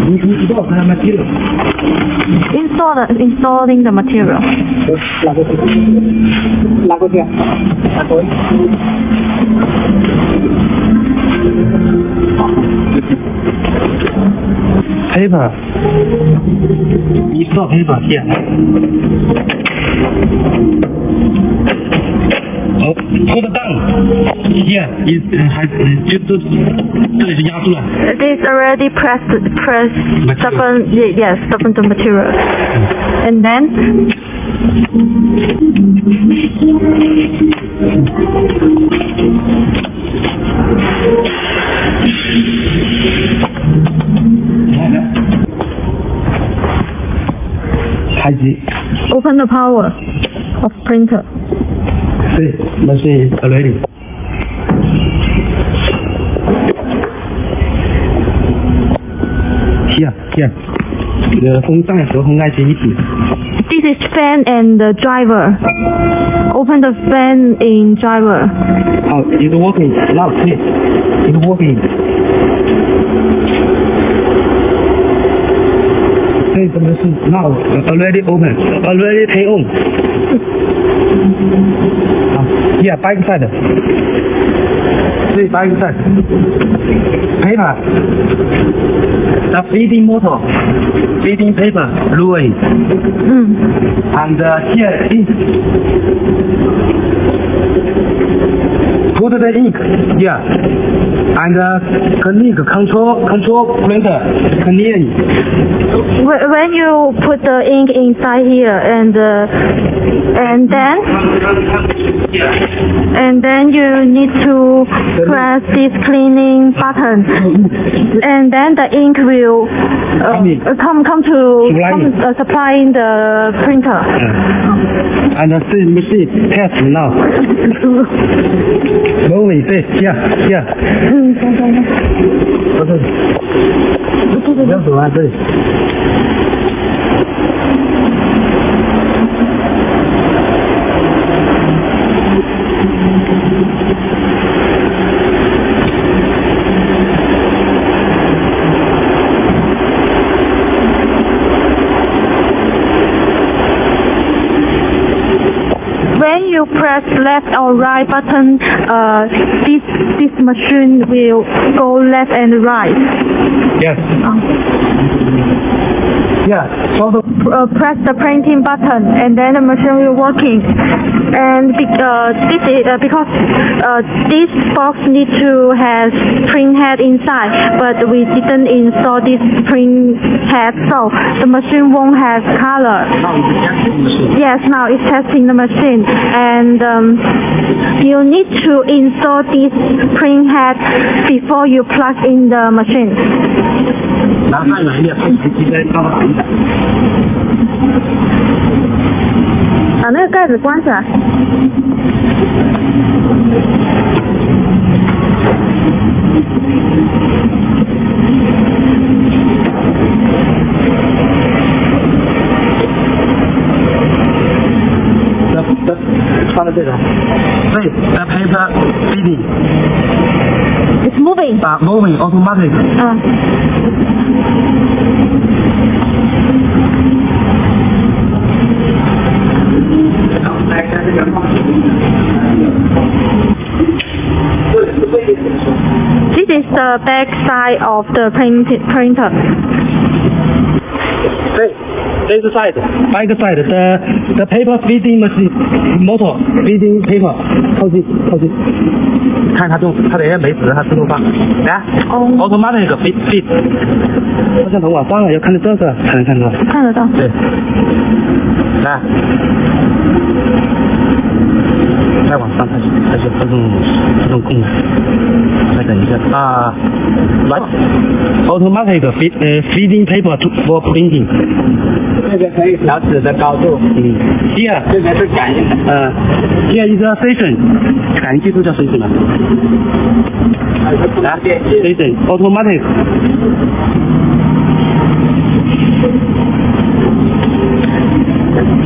你多少看 material？ Installing the material. 拿过去，拿过去。Paper. Install paper here. Oh, put down. Here is has 这里是压住了。This already pressed soften soften the material. And then open the power of printer. See, machine is ready. Here. 风扇和红外线一体。This is fan and the driver. Open the fan in driver. Oh, it's working. Now, see. It's working. See the machine now already open. Already turn on. Here, back side. See, back side. Paper. The feeding motor. Feeding paper. Ruin. And here ink. Put the ink here. And click control printer. Clear. When you put the ink inside here and then you need to press this cleaning button, and then the ink will come supplying the printer. And the machine test now. Moving, see, here. 不要走啊，这里。When you press left or right button, this machine will go left and right. Yes. Yeah. So press the printing button, and then the machine will working. And because this box need to have print head inside, but we didn't install this print head, so the machine won't have color. now it's testing machine. Yes, now it's testing the machine, and you need to install this print head before you plug in the machine. 拿看远一点，应该放大一点。把那个盖子关起来。放在这个。对 the paper feeding. It's moving. Moving automatic. This is the back side of the printer. This side, back side, the paper feeding machine, motor feeding paper. 靠近，看它动，它等一下没死，它自动放。来，automatic feed。摄像头往上了，要看到这个才能看到。看得到。对。来，再往上开始自动控。再等一下啊。Right. Automatic feeding paper for printing. 这个可以调纸的高度。Here 这个是感应。Here is a station. 感应技术叫 station 了。来 ，station automatic.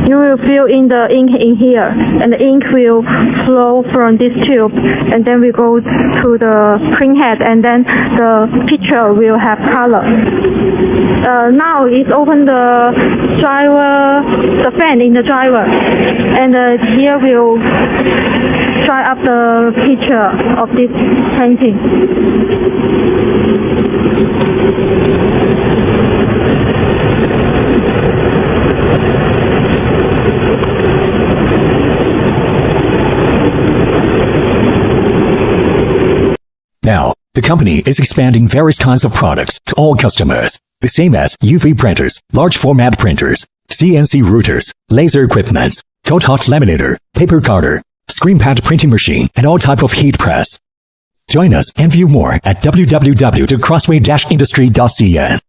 you will fill in the ink in here, and the ink will flow from this tube, and then we go to the printhead, and then the picture will have color. Now it's open the driver, the fan in the driver, and here we'll dry up the picture of this painting. Now, the company is expanding various kinds of products to all customers, the same as UV printers, large format printers, CNC routers, laser equipments, cold hot laminator, paper cutter, screen pad printing machine, and all type of heat press. Join us and view more at www.crossway-industry.cn.